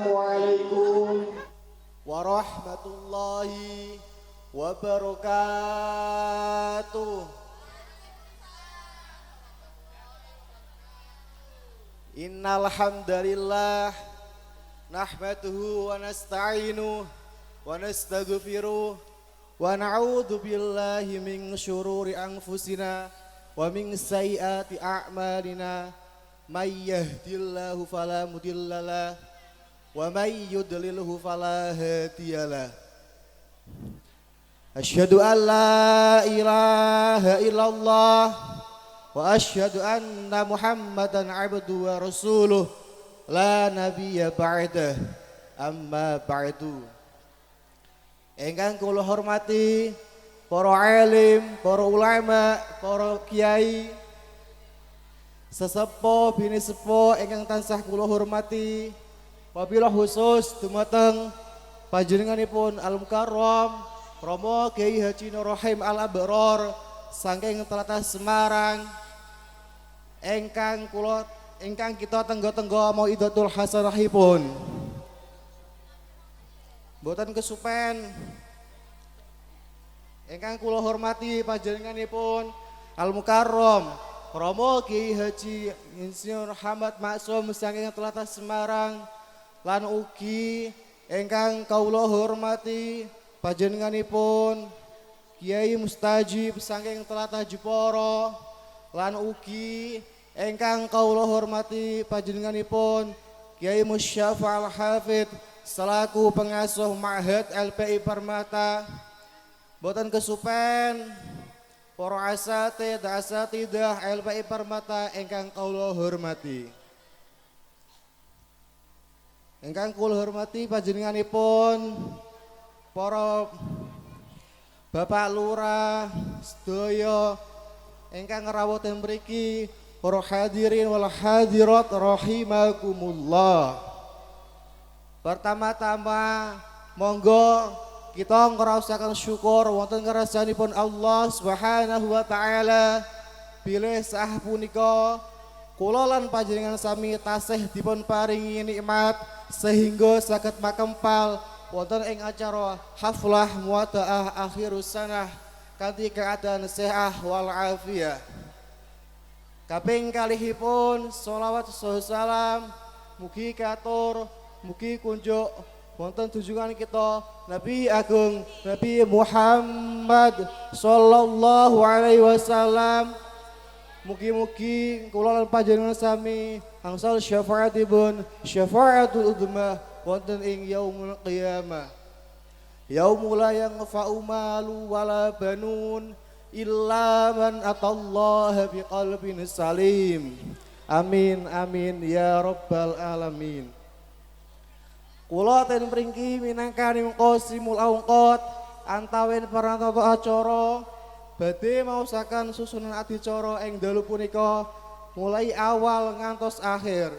Assalamualaikum warahmatullahi wabarakatuh. Innal hamdalillah nahmaduhu wa nasta'inuhu wa nastaghfiruh wa na'udzu billahi min syururi anfusina wa min sayyiati a'malina may yahdihillahu fala mudhillalah wa may yudlilhu fala hadiyalah. Asyhadu an la ilaha illallah wa asyhadu anna Muhammadan abduhu wa rasuluh la nabiyya ba'dah. Amma ba'du. Ingkang kula hormati para alim, para ulama, para kiai, sesepuh bini sepuh ingkang tansah kula hormati, wabilah khusus dumateng panjenenganipun Al Mukarram Romo Kiai Haji Nur Rahim Al Abror saking tlatah Semarang ingkang kita tenggo-tenggo mau idatul hasanahipun. Mboten kesupen ingkang kula hormati panjenenganipun Al Mukarram Romo Kiai Haji Insinyur Hamad Maksum saking tlatah Semarang lan ugi ingkang kawula hormati panjenenganipun Kiai Mustajib saking tlatah Jepara lan ugi ingkang kawula hormati panjenenganipun Kiai Musyafa Al-Hafid selaku pengasuh Ma'had LPI Permata. Boten kesupen para asatidah LPI Permata ingkang kawula hormati. Ingkang kula hormati panjenenganipun para Bapak Lurah sedaya ingkang ngrawuh mriki, para hadirin wal hadirat rahimakumullah. Pertama-tama monggo kita ngraosaken syukur wonten ngarsanipun Allah Subhanahu wa taala bilih sah punika kula lan panjenengan sami tasih dipun paringi nikmat sehingga saged makempal wonten ing acara haflah muwadaah akhirus sanah kanthi keadaan sehat wal afiyah. Kaping kalihipun sholawat salam mugi katur mugi kunjuk wonten tunjungan kita Nabi Agung Nabi Muhammad sallallahu alaihi wasallam. Mugi-mugi kula lan panjenengan sami angsal syafaatipun syafaatul udma wonten ing yaumul qiyamah. Yaumul la yanfa'u malu wala banun illa man atallaha biqalbin salim. Amin amin ya rabbal alamin. Kula ten mringki minangka qasimul awqat antawin parantoto acara badhe maosaken susunan adicara ing dalu punika mulai awal ngantos akhir.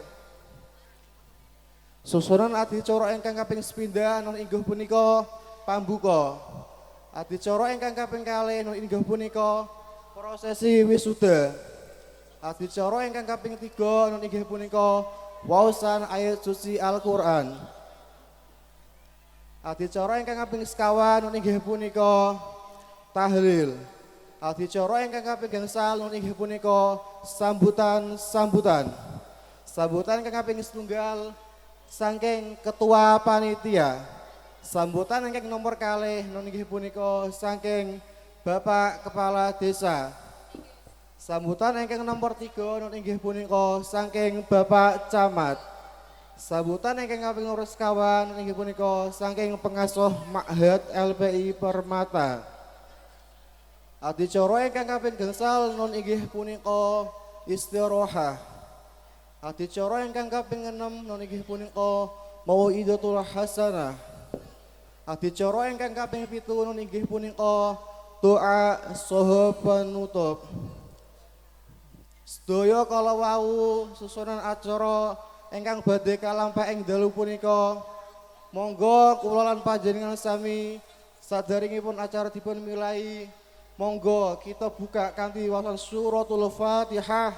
Susunan adicara ingkang kaping 9 non inggih punika pambuka. Adicara ingkang kaping 2 non inggih punika prosesi wisuda. Adicara ingkang kaping 3 non inggih punika waosan ayat suci Al-Qur'an. Adicara ingkang kaping 50 nun inggih punika tahlil. Adicara ingkang kaping gangsal nun inggih punika sambutan. Sambutan ingkang kaping 1 saking ketua panitia. Sambutan ingkang nomor 2 nun inggih punika saking Bapak Kepala Desa. Sambutan ingkang nomor 3 nun inggih punika saking Bapak Camat. Sambutan ingkang kaping 50 inggih punika saking pengasuh Ma'had LPI Permata. Adicara ingkang kaping gangsal nun inggih punika istirahah. Adicara ingkang kaping 6 nun inggih punika mau'idatul hasanah. Adicara ingkang kaping 7 nun inggih punika doa saha penutup. Sedaya kala wau susunan acara ingkang badhe kalampah ing dalu punika monggo kula lan panjenengan sami sadaringipun acara dipun milai monggo kita buka kanthi wacan suratul Fatihah.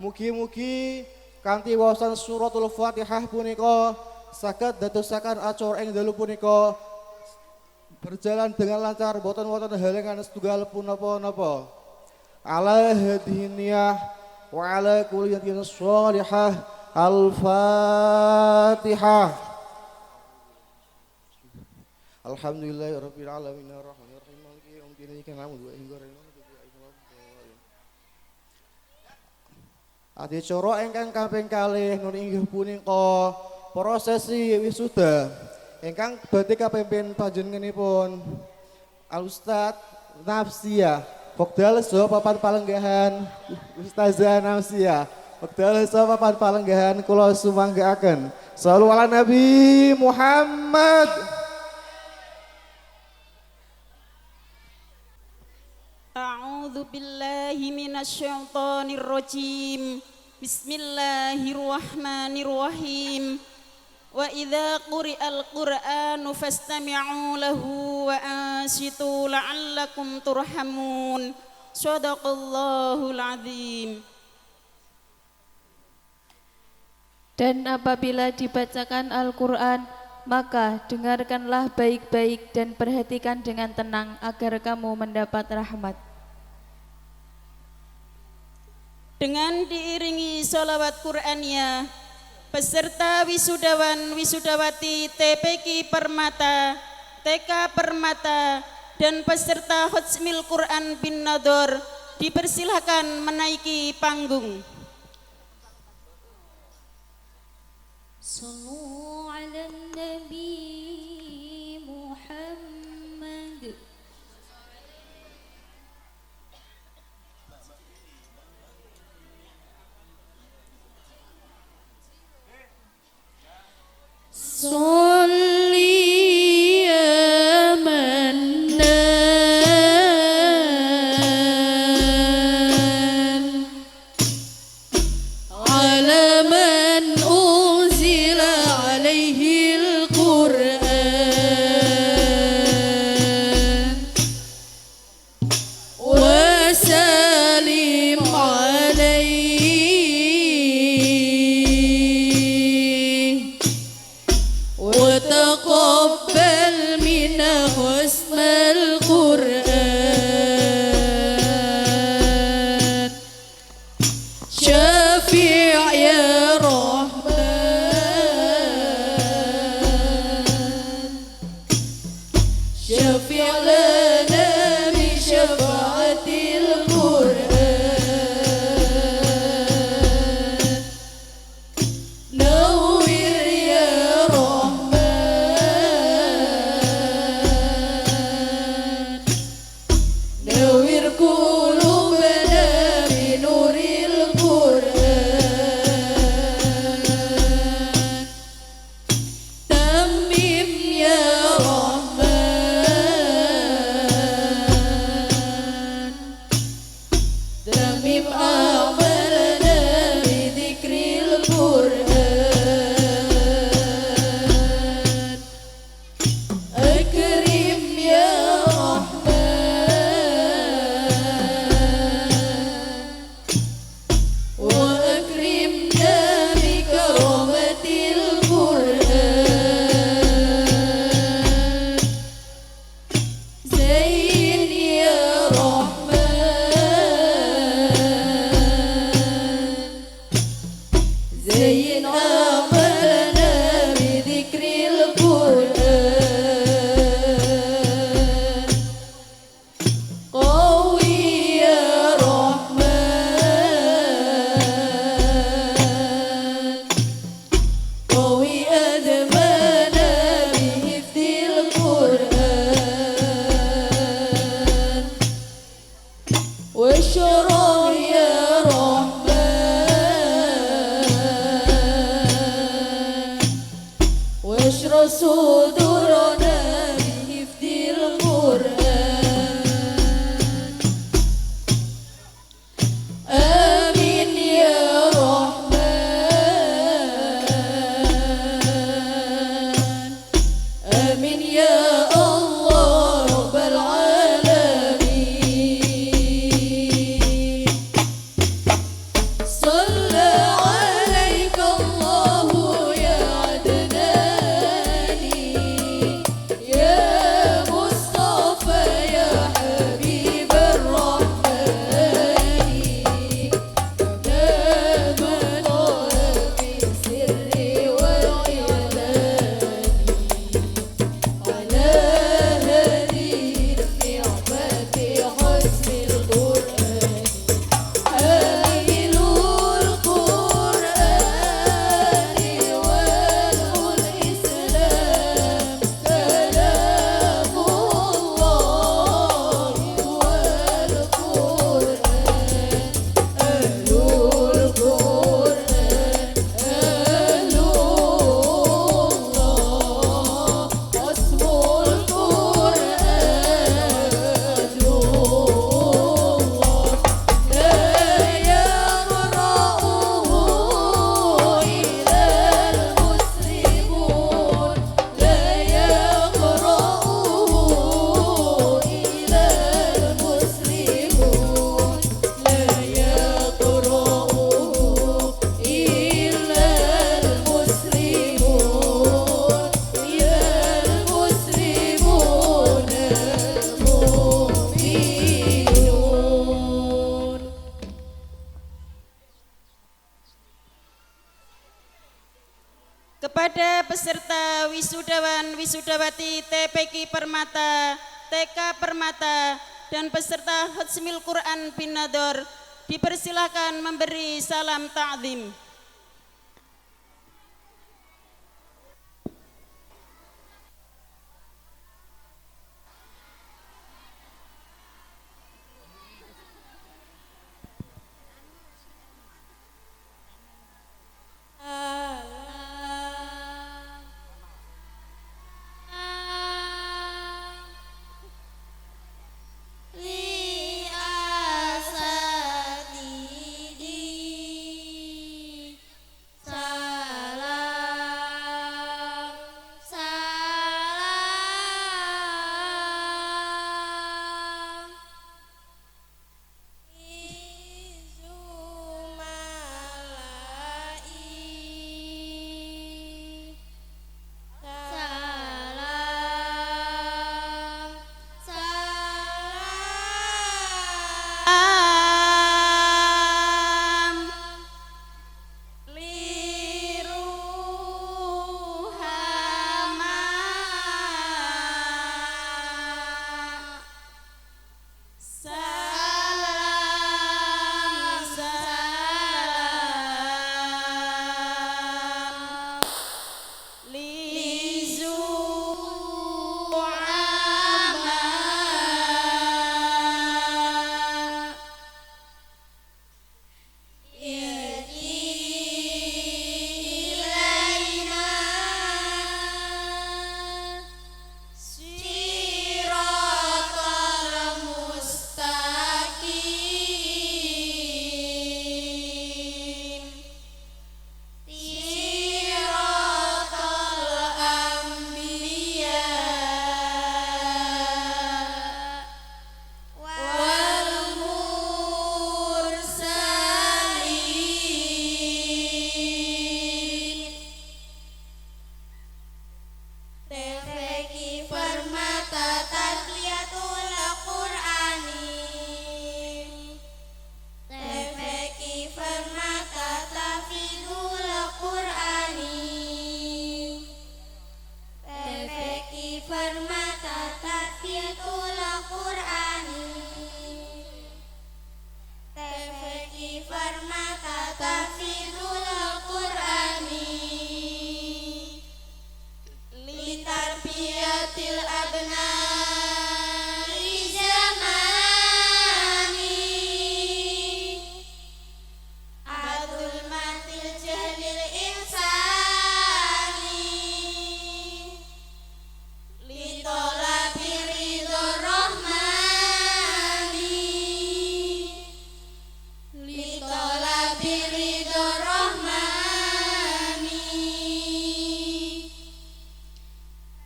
Mugi-mugi kanthi wacan suratul Fatihah punika saged dadosaken acara ing dalu punika berjalan dengan lancar, boten-boten halangan setunggal punapa-napa. Ala hadiniyah wa ala kulliyatin sholihah. Al-Fatihah. Alhamdulillahirabbil alamin arrahmanir rahim maliki yaumiddin iyyaka na'budu wa iyyaka nasta'in. Adicara ingkang kaping kalih nun inggih punika prosesi wisuda ingkang badhe kapimpin panjenenganipun Al-Ustaz Nafsiyah wekdal saha papan palenggahan Ustazah Nafsiyah wekdal saha papan palenggahan kula sumanggaaken shallu ala Nabi Muhammad. A'udzu billahi minasyaitonir rajim. Bismillahirrahmanirrahim. Wa idza quri'al Qur'anu fastami'u lahu wa ansitu la'allakum turhamun. Shadaqallahul azim. Dan apabila dibacakan Al-Quran, maka dengarkanlah baik-baik dan perhatikan dengan tenang agar kamu mendapat rahmat. Dengan diiringi sholawat Qur'annya, peserta wisudawan wisudawati TPQ Permata, TK Permata, dan peserta Hotmil Quran bin Nador dipersilahkan menaiki panggung. Sallu ala Nabi Muhammad. Salli ya Mannan ala man unzila alaihi al-Qur'an wa salim alaihi wa taqabbal minna husnal Qur'an Syafi' ya Rahman Syafi' lana bi syafa'atil Qur'an Nawwir ya Rahman Nawwir qulubana bi nuril Qur'an Tammim ya Rahman Tammim a'malana bi dzikril Qur'an Akrim ya Rahman wa akrimna bi karamatil Qur'an Zain ya Rahman Zain a'malana bi dzikril Qur'an Qawi ya Rahman Qawi admana bi hifdzil Qur'an Washrah ya Rahman Washrah sudurana bi hifdzil Qur'an Amin ya Rahman Amin ya Allah Rabbal alamin Salla alaika Allahu ya Adnan beserta wisudawan wisudawati TPQ Permata, TK Permata, dan peserta Khatmil Quran bin Nador dipersilakan memberi salam ta'zim.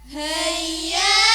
Hayya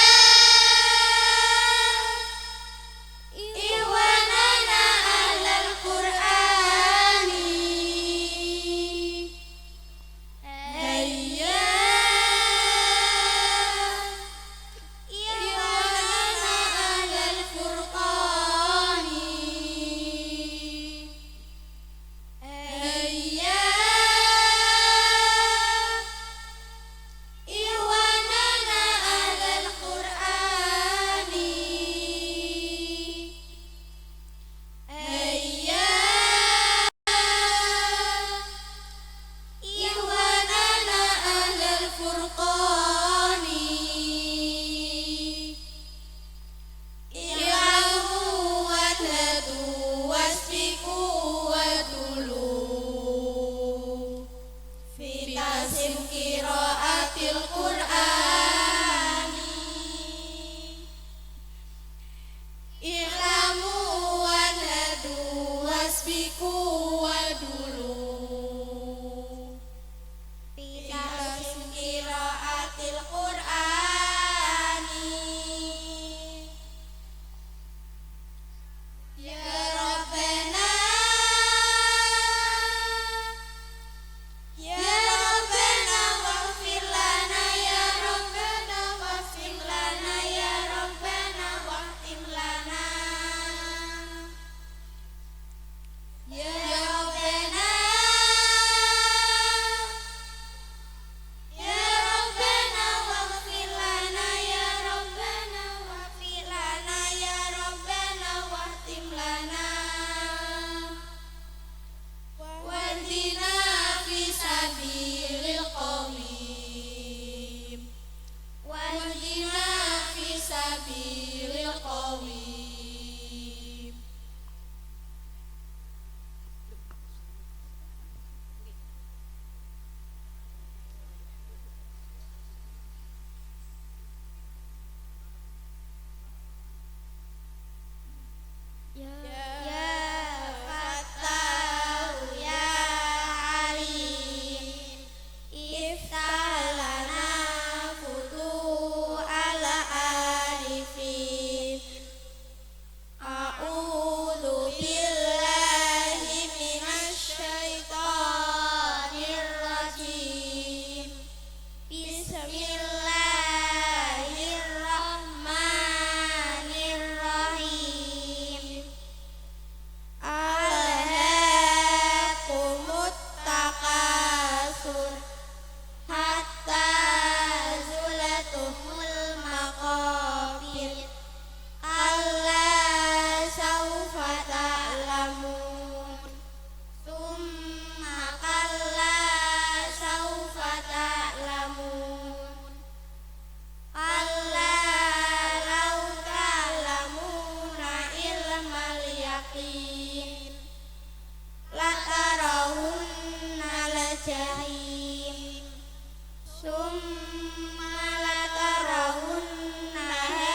لترونها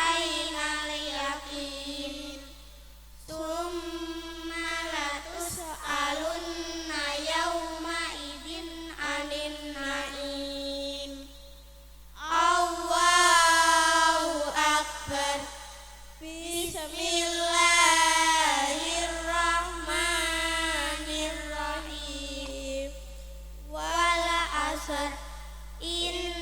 عين اليقين ثم لتسألن يومئذ عن النعيم الله أكبر بسم الله الرحمن الرحيم والعصر إن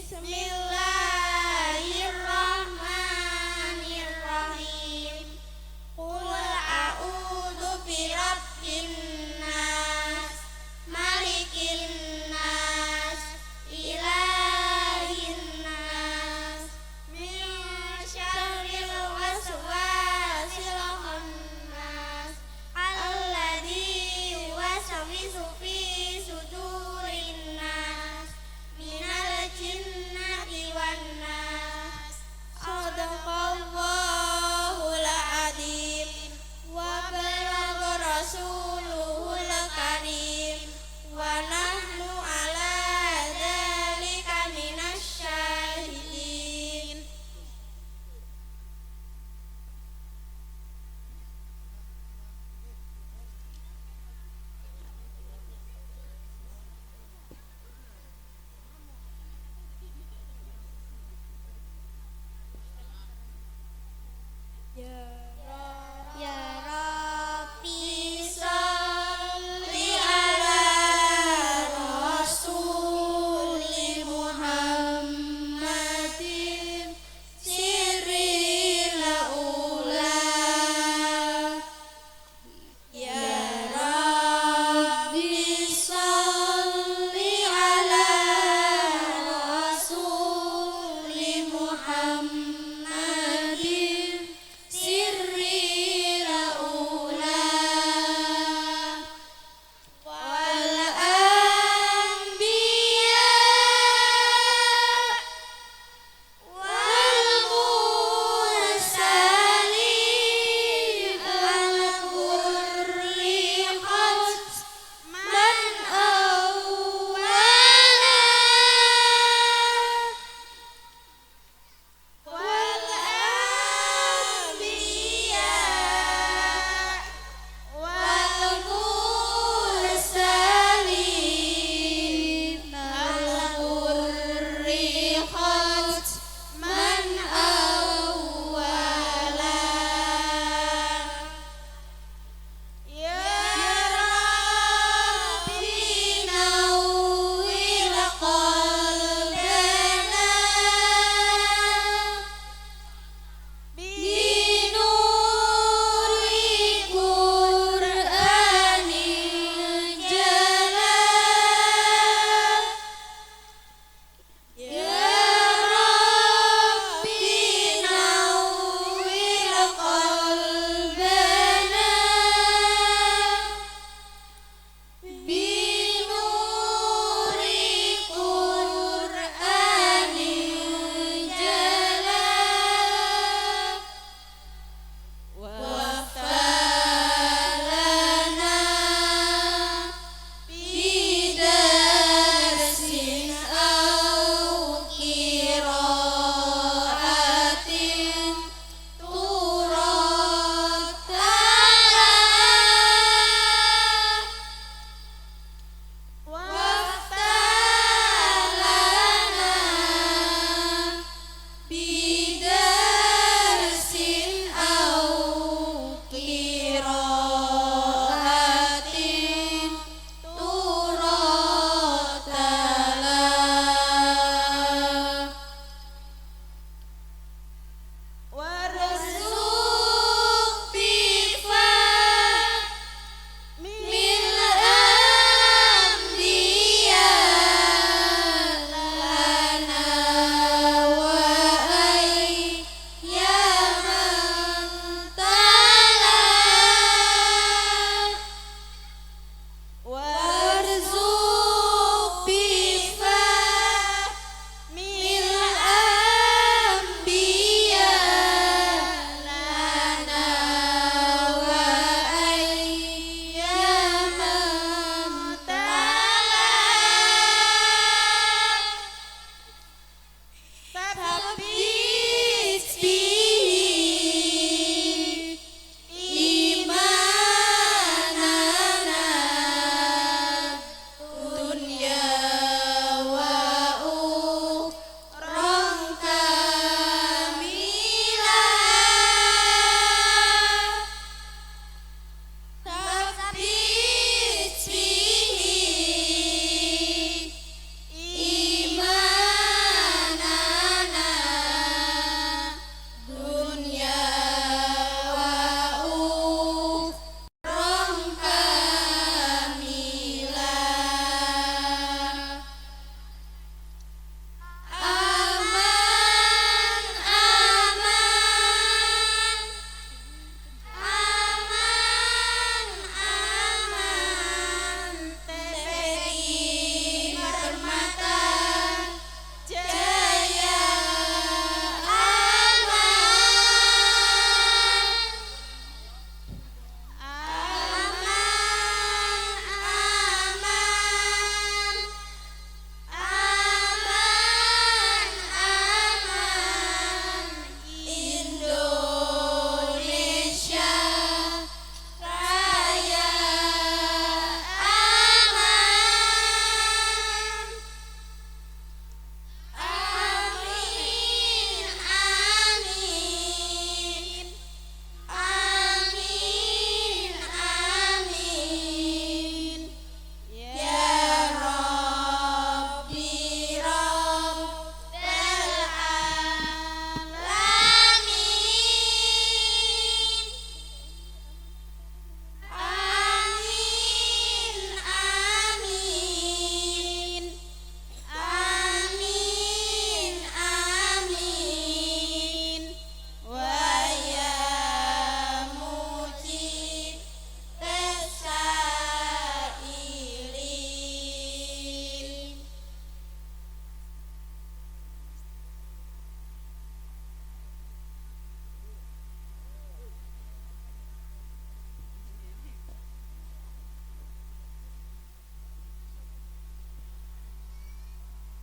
Bismillahirrahmanirrahim. Qul a'udzu birabbin nas, malikin nas, ilahin nas, min syarril waswasil khannas, alladzi yuwaswisu fi sudurin nas, minal jinnati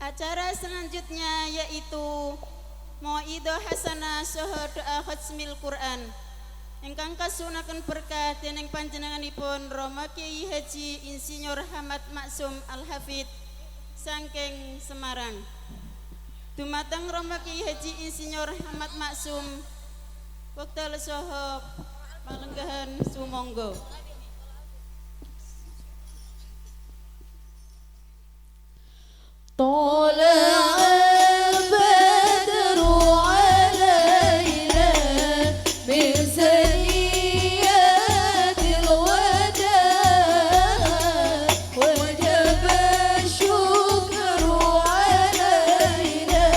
Acara selanjutnya yaitu Mauidhah Hasanah saha doa khatmil Quran. Ingkang kasunaken berkah dening panjenenganipun Rama Kyai Haji Insinyur Hamad Maksum Al-Hafid saking Semarang. Dumateng Rama Kyai Haji Insinyur Hamad Maksum wekdal saha palenggahan sumangga. طلع البدر علينا من ثنيات الوداع وجب الشكر علينا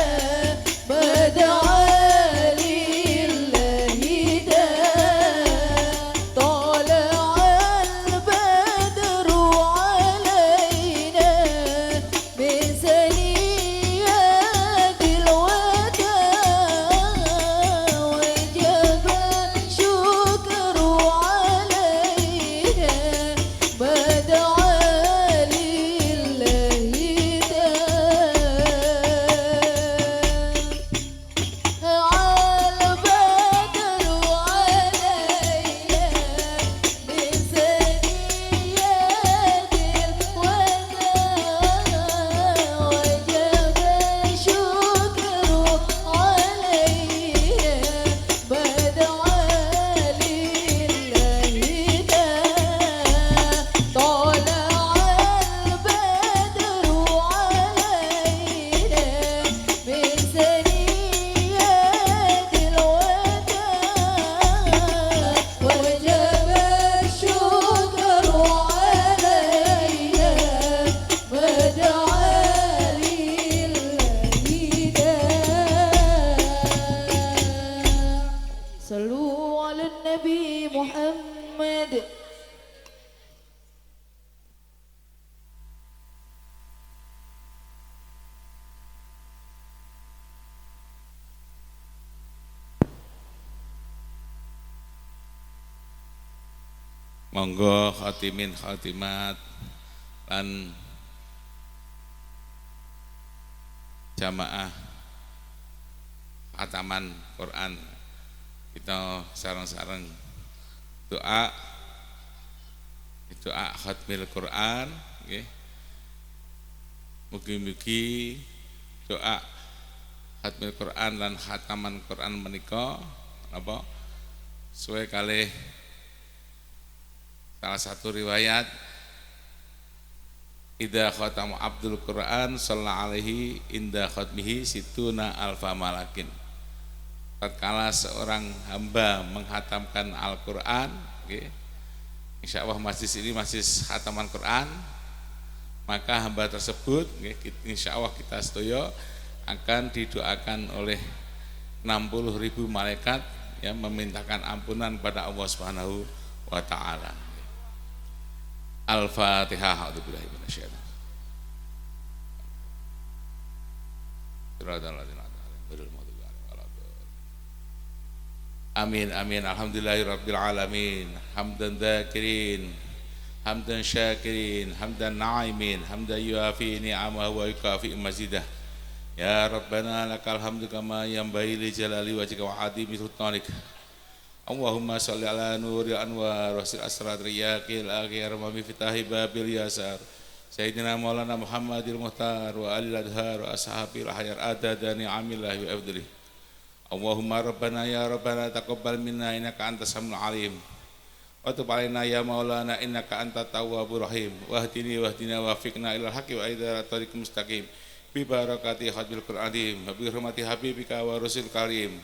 بدعا لله داع طلع البدر علينا من ثنيات الوداع وجب الشكر علينا بدعا لله البدر علينا من ثنيات الوداع وجب الشكر علينا بدعا لله طلع البدر علينا من ثنيات الوداع وجب الشكر علينا بدعا لله صلوا على النبي محمد. Monggo khatimin khatimat lan jamaah khataman Quran kita sareng-sareng doa khatmil Quran nggih. Mugi-mugi doa khatmil Quran lan khataman Quran menika apa suwe kalih salah satu riwayat idza khatamu Abdul Quran sallallahu alaihi inda khatmihi situna alfa malakin. Tatkala seorang hamba menghatamkan Al-Qur'an, okay, insya Allah masjid ini masjid khataman Quran, maka hamba tersebut okay, insya Allah kita setuju akan didoakan oleh 60.000 malaikat yang memintakan ampunan pada Allah Subhanahu wa taala. Al-Fatihah. A'udzubillahi minasyaitonir rajim. Amin amin. Alhamdulillahirabbil alamin. Hamdan dzakirin, hamdan syakirin, hamdan na'imin, hamdan yuafi ni'amahu wa yukafi mazidah. Ya Rabbana lakal hamdu kama yanbaghi li jalali wajhika wa 'azimi sultanik. Allahumma sholli ala nuril anwar wasil asrar riyaqil akhir wa miftahi babil yasar Sayyidina Maulana Muhammadil Muhtar wa alil adhar wa ashabil hayar adadani amillahi wa afdalih. Allahumma rabbana ya rabbana taqabbal minna innaka antas samiul alim wa tub alaina ya maulana innaka antat tawwabur rahim wahdina wafiqna ilal haqqi wa ila tariqil mustaqim bi barakati khatmil qur'anim wa bi hurmati habibika wa rasul karim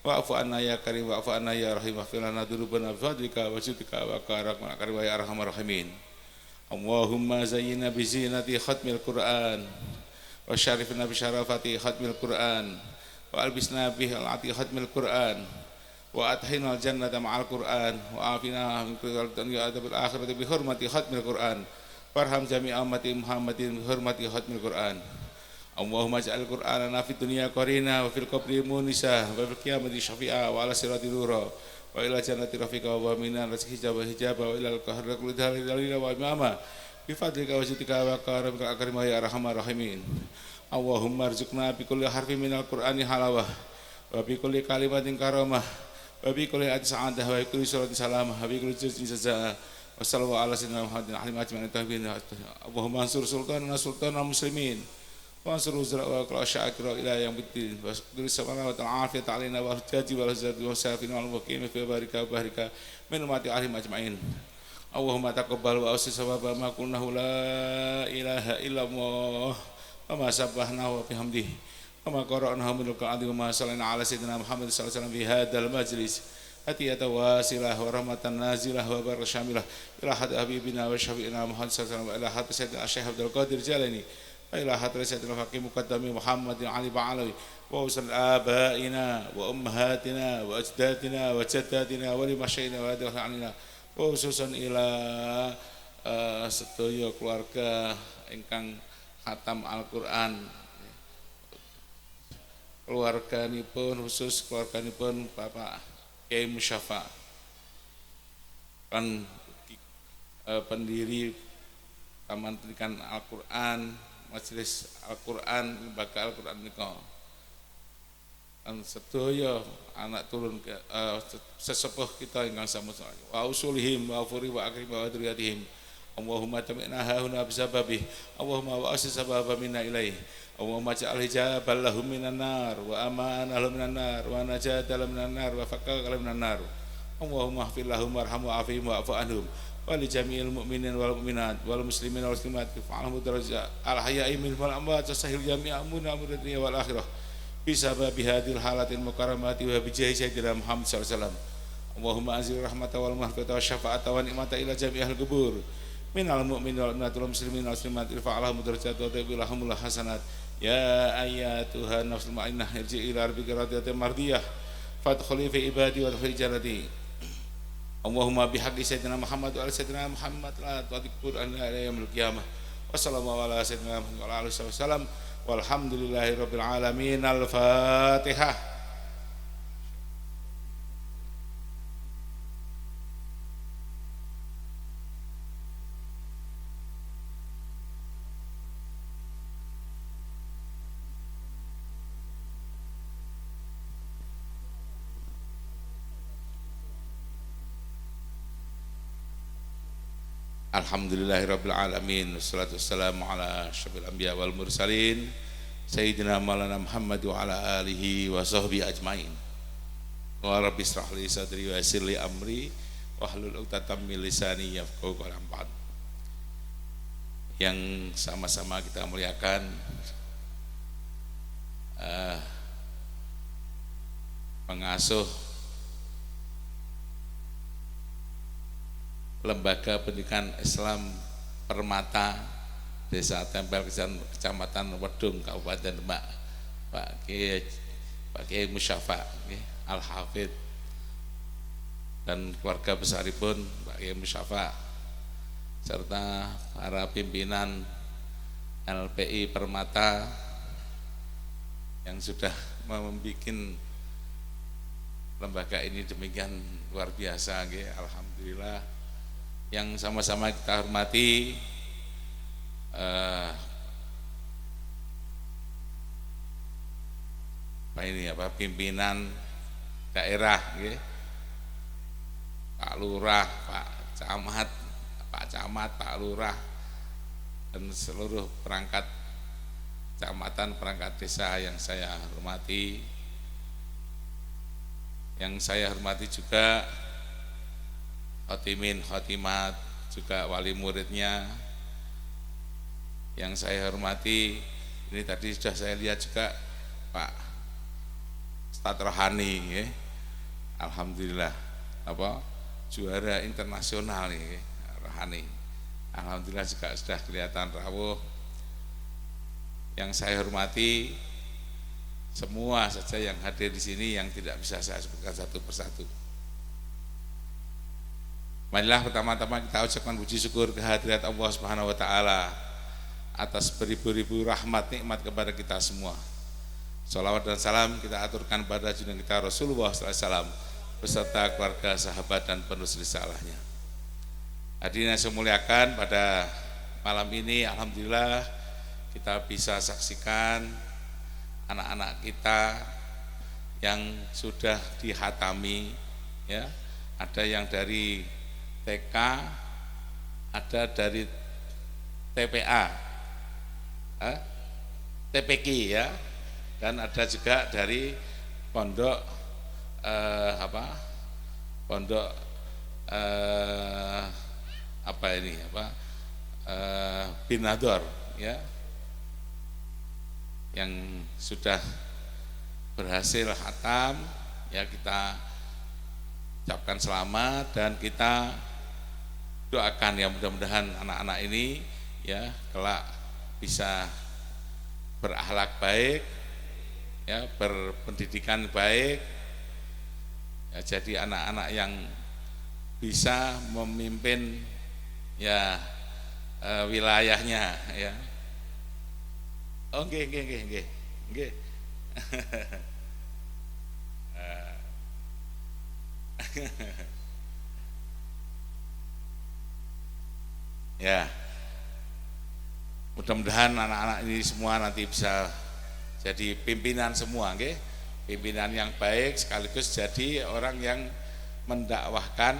wa'fu anna ya karim wa'fu anna ya rahim waghfir lana dzunubana bi fadlika wa syukrika wa karamika ya arhamar rahimin. Allahumma zayyinna bi zinati khatmil qur'an wa syarifna bi syarafati khatmil qur'an wa albisna bihi al-ati khatmil Qur'an wa adkhilna al-jannata ma'al Qur'an wa afina min kulli dunya adabil akhirati bi hurmati khatmil Qur'an warham jami'a ummati Muhammadin bi hurmati khatmil Qur'an. Allahumma ij'al Qur'anana fid dunya qarina wa fil qabri munisa wa fil qiyamati syafi'a wa ala sirati nura wa ila jannati rafiqa wa minan rizqi hijaba wa ila al-qahri kulli dalila wa imama bi fadlika wa syukrika wa karamika akrimah ya arhamar rahimin. Allahumma arzuqna bi kulli harfin minal Qur'ani halawah wa bi kulli kalimatin karamah wa bi kulli ayatin sa'adah wa bi kulli suratin salamah wa bi kulli juz'in jazaa wa sallallahu ala sayyidina Muhammadin alim ajma'in tabi'in. Allahumma ansur sultanal muslimin wa ansur uzra wa qala syakira ila yaumiddin wa qul subhanahu wa ta'ala afiyat alaina wa hujjati wa lazati wa safina wal muqim fi barika min ummati alim ajma'in. Allahumma taqabbal wa ausi sababa ma qulnahu la ilaha illallah wa ma sabbahnahu wa bihamdihi wa ma qara'nahu min al-qur'ani wa ma sallallahu ala sayyidina Muhammad sallallahu alaihi wasallam fi hadzal majlis atiyata wasilah wa rahmatan nazilah wa barakah syamilah ila hadd habibina wa syafi'ina Muhammad sallallahu alaihi wasallam ila hadd sayyidina Syekh Abdul Qadir Jalani wa ila hadd sayyidina Faqih Muqaddami Muhammadin Ali Ba'alawi wa usal abaina wa ummahatina wa ajdatina wa jaddatina wa limasyayina wa adilana khususan ila sedaya keluarga ingkang khatam Al-Qur'an, keluarganipun khusus keluarganipun Bapak Kiai Musyafa kan pendiri Taman Pendidikan Al-Qur'an, Majelis Al-Qur'an, Lembaga Al-Qur'an menika kan sedaya anak turun ke sesepuh kita ingkang sampun wa usulihim wa furi wa akrim wa adriyatihim. Allahumma tami'na hauna bisababih Allahumma wa asis sababa minna ilaih Allahumma ja'al hijabal lahum minan nar wa amanah lahum minan nar wa najata lahum minan nar wa fakka lahum minan nar. Allahumma ighfir lahum warhamhum wa'afihim wa'fu anhum wa li jami'il mu'minin wal mu'minat wal muslimin wal muslimat fa'alhum darajat al hayya'i minhum wal amwat sahil jami'a amuna dunya wal akhirah bisabab hadhil halatil mukarramati wa bi jahi sayyidina Muhammad sallallahu alaihi wasallam. Allahumma anzil rahmata wal mahfata wa syafa'ata wa ni'mata ila jami'il qubur minal mu'minin wal mu'minat wal muslimin wal muslimat irfa'alahum darajat wa tabilahumul hasanat ya ayyatuhan nafsul ma'innah irji ila rabbika radiyatan mardiyah fadkhuli fi ibadi wa fi jannati. Allahumma bihaqqi sayyidina Muhammad wa ala sayyidina Muhammad la tu'adhibur an ila yaumil qiyamah wa sallallahu ala sayyidina Muhammad wa ala alihi wasallam walhamdulillahi rabbil alamin. Al-Fatihah. Alhamdulillahirabbil alamin wassalatu wassalamu ala asyrofil anbiya wal mursalin sayyidina maulana Muhammad wa ala alihi wa sahbihi ajmain. Wa rabbi israh li sadri wa yassir li amri wahlul 'uqdatam min lisani yafqahu qawli. Yang sama-sama kita muliakan pengasuh Lembaga Pendidikan Islam Permata Desa Tempel Kecamatan Wedung Kabupaten Demak, Pak Kiai Musyafa Al-Hafidh dan keluarga besaripun Pak Kiai Musyafa serta para pimpinan LPI Permata yang sudah membuat lembaga ini demikian luar biasa. Alhamdulillah. Yang sama-sama kita hormati pimpinan daerah, Pak Lurah, Pak Camat, Pak Lurah, dan seluruh perangkat kecamatan, perangkat desa yang saya hormati. Yang saya hormati juga khotimin, khotimat, juga wali muridnya. Yang saya hormati, ini tadi sudah saya lihat juga Pak Ustadz Rohani, alhamdulillah juara internasional Rohani. Alhamdulillah juga sudah kelihatan rawuh. Yang saya hormati semua saja yang hadir di sini yang tidak bisa saya sebutkan satu persatu. Marilah pertama-tama kita ucapkan puji syukur kehadirat Allah Subhanahu wa taala atas beribu-ribu rahmat nikmat kepada kita semua. Shalawat dan salam kita aturkan pada junjungan kita Rasulullah sallallahu alaihi wasallam beserta keluarga, sahabat dan penerus risalahnya. Hadirin yang saya muliakan, pada malam ini alhamdulillah kita bisa saksikan anak-anak kita yang sudah dihatami ya. Ada yang dari TK, ada dari TPA, TPQ ya, dan ada juga dari pondok pondok Binador ya, yang sudah berhasil khatam ya, kita ucapkan selamat dan kita doakan ya, mudah-mudahan anak-anak ini ya kelak bisa berakhlak baik ya, berpendidikan baik ya, jadi anak-anak yang bisa memimpin ya wilayahnya ya. Oh nggih. Ya, mudah-mudahan anak-anak ini semua nanti bisa jadi pimpinan semua, nggih. Pimpinan yang baik sekaligus jadi orang yang mendakwahkan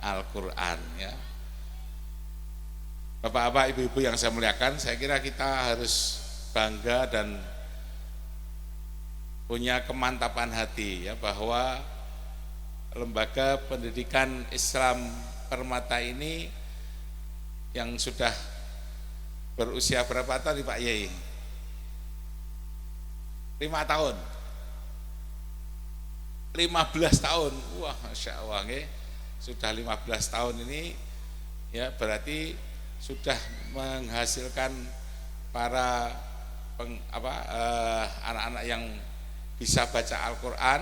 Al-Qur'an ya. Bapak-bapak, ibu-ibu yang saya muliakan, saya kira kita harus bangga dan punya kemantapan hati ya, bahwa lembaga pendidikan Islam Permata ini yang sudah berusia berapa tahun Pak Yai? 5 tahun, 15 tahun, wah Masya Allah sudah 15 tahun ini ya, berarti sudah menghasilkan para anak-anak yang bisa baca Al-Quran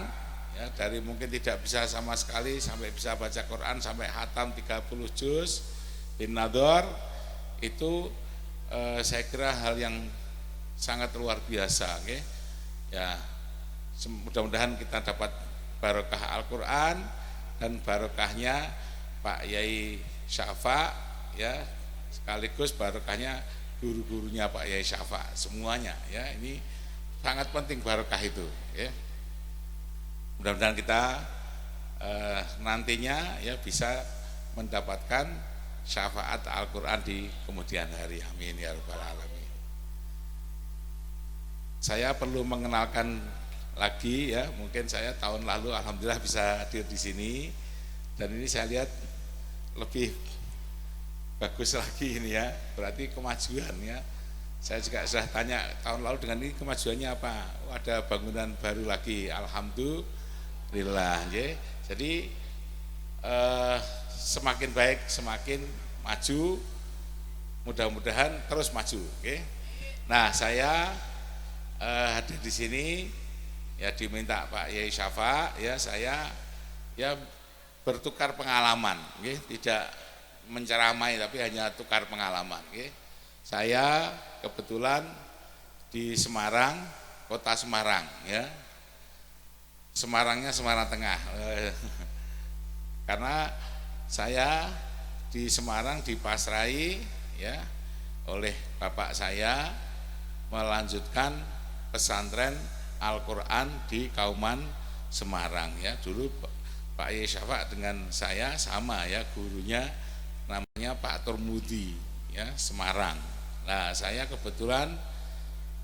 ya, dari mungkin tidak bisa sama sekali sampai bisa baca Quran sampai khatam 30 juz bin Nador. Itu saya kira hal yang sangat luar biasa ya. Mudah-mudahan kita dapat barokah Al-Quran dan barokahnya Pak Yai Syafa ya, sekaligus barokahnya guru-gurunya Pak Yai Syafa semuanya ya. Ini sangat penting barokah itu ya. Mudah-mudahan kita nantinya ya bisa mendapatkan syafaat Al-Quran di kemudian hari. Amin ya rabbal alamin. Saya perlu mengenalkan lagi ya, mungkin saya tahun lalu alhamdulillah bisa hadir di sini, dan ini saya lihat lebih bagus lagi ini ya, berarti kemajuan ya. Saya juga sudah tanya tahun lalu dengan ini kemajuannya apa? Oh, ada bangunan baru lagi, alhamdulillah ya. Jadi semakin baik, semakin maju, mudah-mudahan terus maju. Okay? Nah, saya hadir di sini ya diminta Pak Yai Syafa ya, saya ya bertukar pengalaman, okay? Tidak menceramai tapi hanya tukar pengalaman. Okay? Saya kebetulan di Semarang, kota Semarang ya, Semarangnya Semarang Tengah. Karena saya di Semarang dipasrai ya oleh bapak saya melanjutkan pesantren Al-Quran di Kauman Semarang ya. Dulu Pak Yai Syafa dengan saya sama ya, gurunya namanya Pak Turmudi ya, Semarang. Nah, saya kebetulan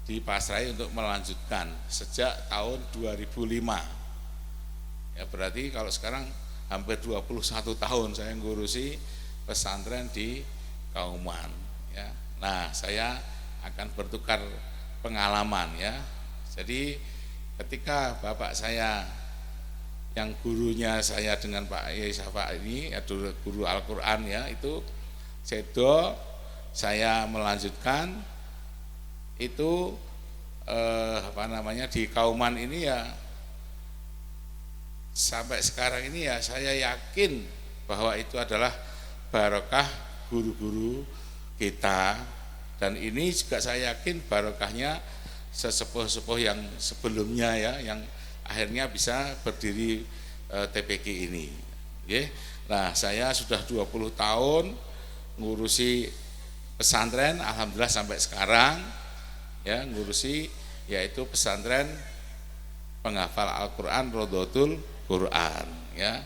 dipasrai untuk melanjutkan sejak tahun 2005 ya, berarti kalau sekarang hampir 21 tahun saya ngurusi pesantren di Kauman ya. Nah, saya akan bertukar pengalaman ya. Jadi ketika bapak saya yang gurunya saya dengan Pak Yai Syafa ini adalah guru Al-Quran ya, itu sedo saya melanjutkan itu di Kauman ini ya, sampai sekarang ini ya saya yakin bahwa itu adalah barokah guru-guru kita, dan ini juga saya yakin barokahnya sesepuh-sepuh yang sebelumnya ya, yang akhirnya bisa berdiri TPQ ini. Nah, saya sudah 20 tahun ngurusi pesantren, alhamdulillah sampai sekarang ya ngurusi yaitu pesantren penghafal Al-Qur'an Rodotul Quran ya.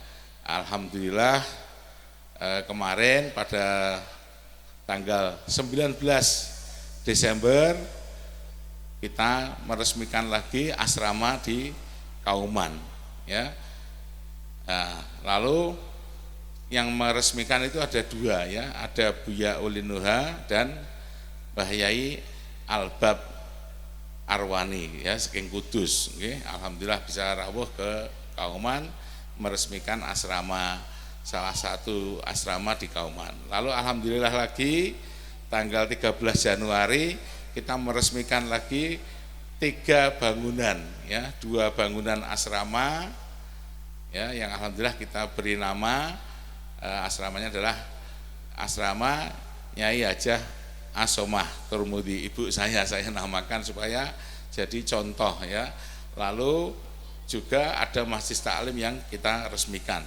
Alhamdulillah kemarin pada tanggal 19 Desember kita meresmikan lagi asrama di Kauman ya. Nah, lalu yang meresmikan itu ada dua ya, ada Buya Ulinuha dan Mbah Yai Albab Arwani ya saking Kudus. Okay. Alhamdulillah bisa rawuh ke Kauman meresmikan asrama, salah satu asrama di Kauman. Lalu alhamdulillah lagi tanggal 13 Januari kita meresmikan lagi 3 bangunan ya, 2 bangunan asrama ya, yang alhamdulillah kita beri nama asramanya adalah asrama Nyai Hajah Asomah Turmudi, ibu saya namakan supaya jadi contoh ya. Lalu juga ada masjid taklim yang kita resmikan.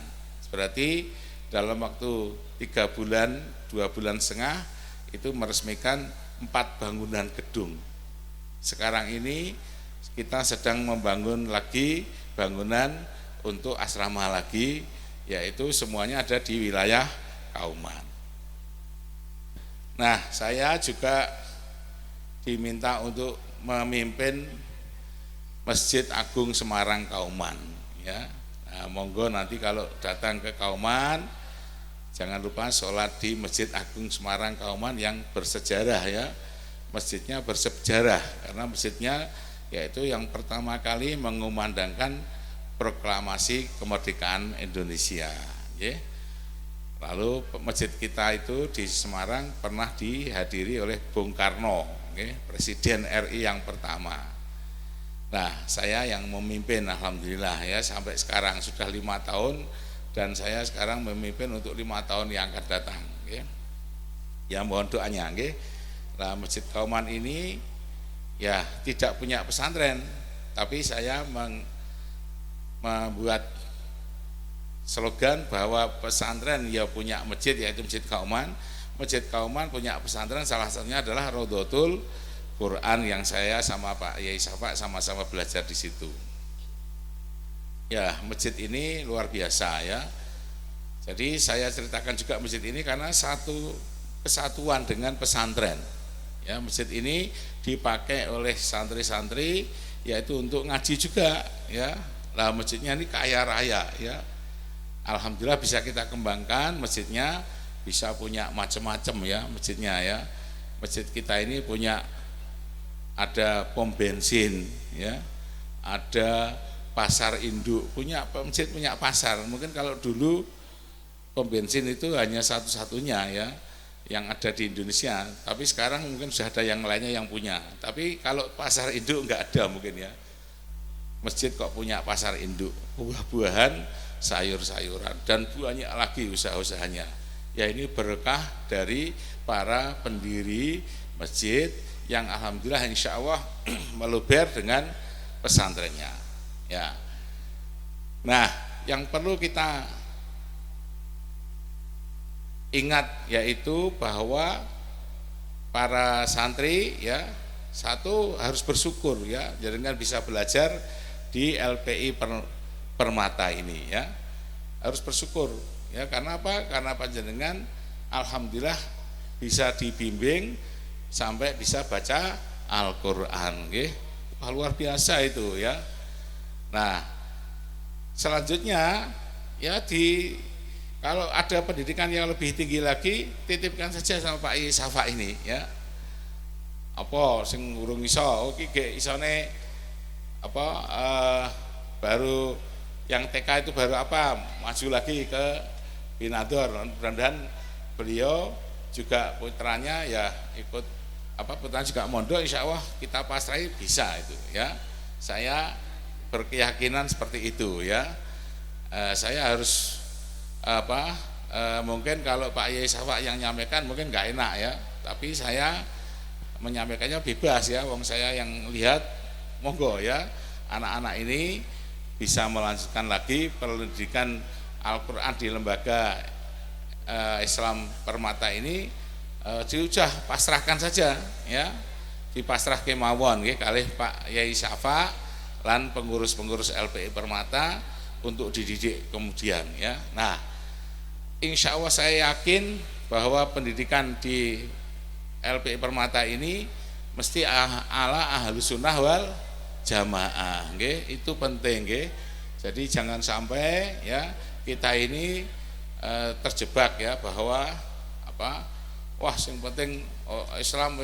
Berarti dalam waktu 3 bulan, 2 bulan setengah itu meresmikan 4 bangunan gedung. Sekarang ini kita sedang membangun lagi bangunan untuk asrama lagi, yaitu semuanya ada di wilayah Kauman. Nah, saya juga diminta untuk memimpin Masjid Agung Semarang Kauman ya. Nah, monggo nanti kalau datang ke Kauman jangan lupa sholat di Masjid Agung Semarang Kauman yang bersejarah ya. Masjidnya bersejarah karena masjidnya yaitu yang pertama kali mengumandangkan proklamasi kemerdekaan Indonesia ya. Lalu masjid kita itu di Semarang pernah dihadiri oleh Bung Karno ya, Presiden RI yang pertama. Nah, saya yang memimpin alhamdulillah ya sampai sekarang sudah 5 tahun dan saya sekarang memimpin untuk 5 tahun yang akan datang ya. Ya mohon doanya nggih. Nah, Masjid Kauman ini ya tidak punya pesantren, tapi saya membuat slogan bahwa pesantren ya punya masjid yaitu Masjid Kauman. Masjid Kauman punya pesantren, salah satunya adalah Rodotul Quran yang saya sama Pak Yai Safa sama-sama belajar di situ. Ya, masjid ini luar biasa ya. Jadi saya ceritakan juga masjid ini karena satu kesatuan dengan pesantren. Ya, masjid ini dipakai oleh santri-santri yaitu untuk ngaji juga ya. Lah masjidnya ini kaya raya ya. Alhamdulillah bisa kita kembangkan masjidnya, bisa punya macam-macam ya masjidnya ya. Masjid kita ini punya ada pom bensin ya, ada pasar induk, punya masjid punya pasar. Mungkin kalau dulu pom bensin itu hanya satu-satunya ya yang ada di Indonesia, tapi sekarang mungkin sudah ada yang lainnya yang punya. Tapi kalau pasar induk enggak ada mungkin ya. Masjid kok punya pasar induk, buah-buahan, sayur-sayuran dan banyak lagi usaha-usahanya. Ya ini berkah dari para pendiri masjid yang alhamdulillah insya Allah meluber dengan pesantrennya. Ya. Nah, yang perlu kita ingat yaitu bahwa para santri ya satu harus bersyukur ya, jangan bisa belajar di LPI Permata ini ya, harus bersyukur ya. Karena apa? Karena panjenengan alhamdulillah bisa dibimbing sampai bisa baca Al-Qur'an nggih. Luar biasa itu ya. Nah, selanjutnya ya kalau ada pendidikan yang lebih tinggi lagi titipkan saja sama Pak I Safa ini ya. Apa sing urung iso iki ge isone apa baru yang TK itu baru apa maju lagi ke Binador. Mudah-mudahan beliau juga putranya ya ikut apa putranya juga mondok, insya Allah kita pasrahi bisa itu ya. Saya berkeyakinan seperti itu ya. Saya harus apa mungkin kalau Pak Yai Safa yang nyampaikan mungkin nggak enak ya, tapi saya menyampaikannya bebas ya. Wong saya yang lihat monggo ya anak-anak ini bisa melanjutkan lagi pendidikan Al-Quran di lembaga Islam Permata ini, sudah pasrahkan saja ya. dipasrahke mawon nggih kalih Pak Yai Syafa lan pengurus-pengurus LPI Permata untuk dididik kemudian ya. Nah, insya Allah saya yakin bahwa pendidikan di LPI Permata ini mesti ala Ahlus Sunnah wal Jamaah nggih, itu penting nggih. Jadi jangan sampai ya kita ini terjebak ya bahwa wah yang penting Islam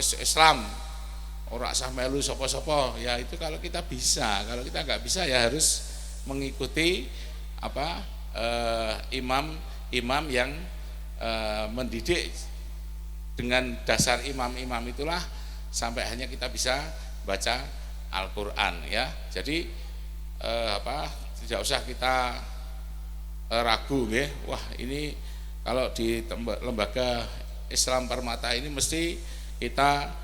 ora usah melu sapa-sapa. Ya itu kalau kita bisa, kalau kita nggak bisa ya harus mengikuti imam yang mendidik dengan dasar imam-imam itulah sampai hanya kita bisa baca Al-Qur'an ya. Jadi tidak usah kita ragu nggih. Wah, ini kalau di lembaga Islam Permata ini mesti kita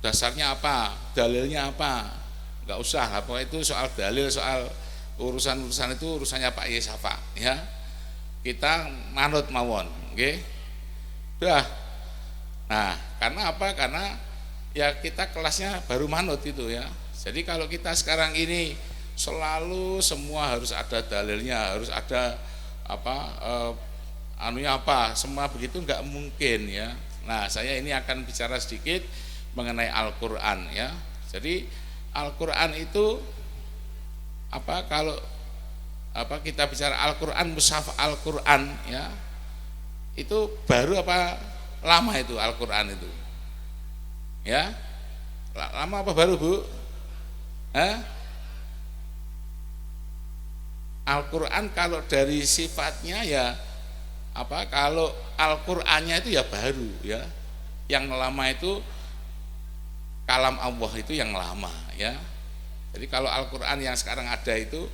dasarnya apa, dalilnya apa. Enggak usah lah, pokoknya itu soal dalil, soal urusan itu urusannya Pak Yai Syafa ya. Kita manut mawon nggih. Udah. Nah, karena apa? Karena ya kita kelasnya baru manut itu ya. Jadi kalau kita sekarang ini selalu semua harus ada dalilnya, harus ada semua begitu enggak mungkin ya. Nah, saya ini akan bicara sedikit mengenai Al-Qur'an ya. Jadi Al-Qur'an itu kalau kita bicara Al-Qur'an, mushaf Al-Qur'an ya, itu baru apa lama itu Al-Qur'an itu ya, lama apa baru Bu? Al-Qur'an kalau dari sifatnya ya kalau Al-Qur'annya itu ya baru ya, yang lama itu kalam Allah itu yang lama ya. Jadi kalau Al-Qur'an yang sekarang ada itu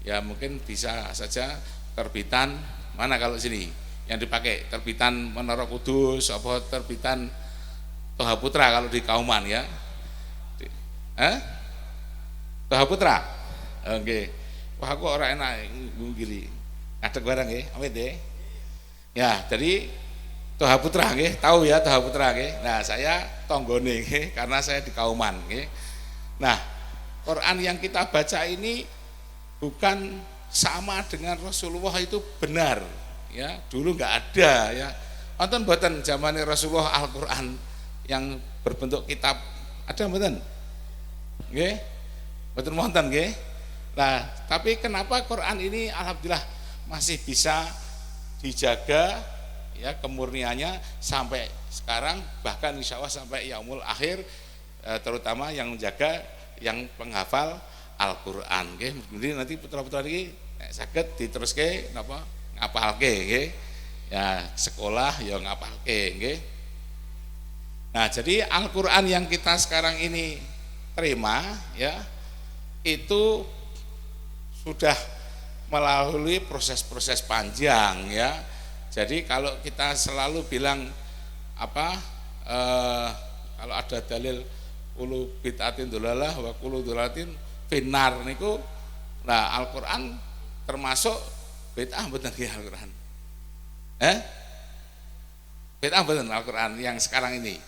ya mungkin bisa saja terbitan mana kalau sini yang dipakai terbitan Menara Kudus apa terbitan Toha Putra kalau di Kauman ya. Toha Putra. Oke. Wah aku orang enak gili. Ngadeg barang nggih, amit nggih. Ya, jadi Toha Putra nggih, tahu ya Toha Putra nggih. Nah, saya tonggone nggih karena saya di Kauman nggih. Nah, Quran yang kita baca ini bukan sama dengan Rasulullah itu benar ya. Dulu enggak ada ya. Wonten mboten zamane Rasulullah Al-Qur'an yang berbentuk kitab ada mboten? Nggih. Mboten wonten nggih. Nah, tapi kenapa Quran ini alhamdulillah masih bisa dijaga ya kemurniannya sampai sekarang, bahkan insya Allah sampai yaumul akhir, terutama yang menjaga yang penghafal Al-Qur'an nggih. Kemudian nanti putra-putra niki saged diteruske napa ngapalke nggih. Ya sekolah ya ngapalke nggih. Nah, jadi Al-Qur'an yang kita sekarang ini terima ya itu sudah melalui proses-proses panjang ya. Jadi kalau kita selalu bilang kalau ada dalil ulu bid'atin dolalah wa kullu dolalatin finnar niku, nah Al-Qur'an termasuk bid'ah mboten nggih Al-Qur'an? Bid'ah mboten Al-Qur'an yang sekarang ini?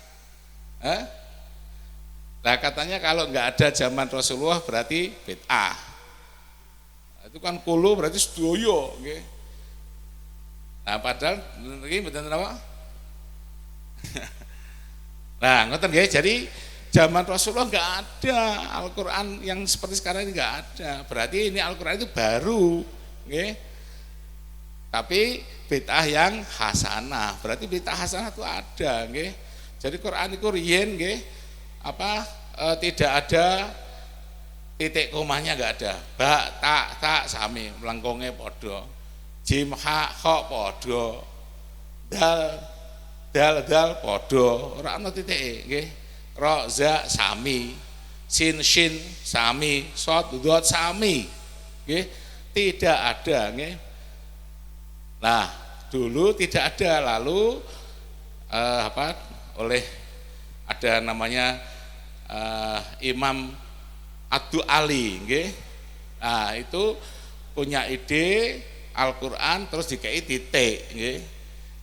Nah katanya kalau enggak ada zaman Rasulullah berarti bid'ah. Itu kan kulo berarti sedoyo nggih. Nah padahal iki mboten napa? Nah, ngoten nggih. Jadi zaman Rasulullah enggak ada Al-Qur'an yang seperti sekarang ini enggak ada. Berarti ini Al-Qur'an itu baru nggih. Tapi bid'ah yang hasanah. Berarti bid'ah hasanah itu ada nggih. Jadi Quran itu riyen nggih tidak ada titik komanya, enggak ada. Ba ta sami mlengkonge padha. Jim ha kha padha. Dal padha, ora ana titike nggih. Ra za sami. Sin shin sami, sod dot sami. Nggih, tidak ada nggih. Nah, dulu tidak ada, lalu oleh ada namanya Imam Abdul Ali nggih. Nah, itu punya ide Al-Qur'an terus dikei titik nggih.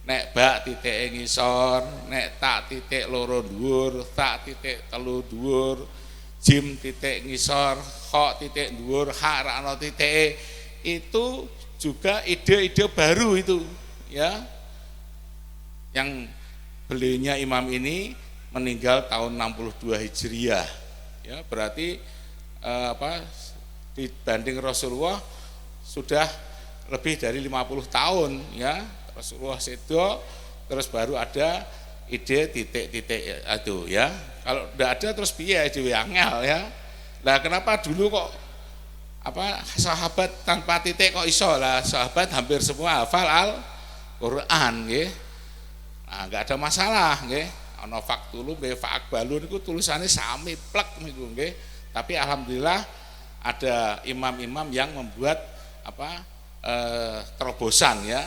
nek bak titik ngisor, nek tak titik loro dhuwur, tak titik telu dhuwur, jim titik ngisor, kha titik dhuwur, ha ra ana titike. Itu juga ide-ide baru itu ya. Yang beliaunya imam ini meninggal tahun 62 Hijriah. Ya, berarti dibanding Rasulullah sudah lebih dari 50 tahun ya. Rasulullah sedo terus baru ada ide titik-titik itu ya. Kalau tidak ada terus piye dhewe angel ya. Lah kenapa dulu kok sahabat tanpa titik kok iso lah? Sahabat hampir semua hafal Al-Qur'an nggih. Nah, enggak ada masalah nggih. Ana faktulu be fa'akbalu niku tulisannya sami plek niku nggih. Tapi alhamdulillah ada imam-imam yang membuat terobosan ya.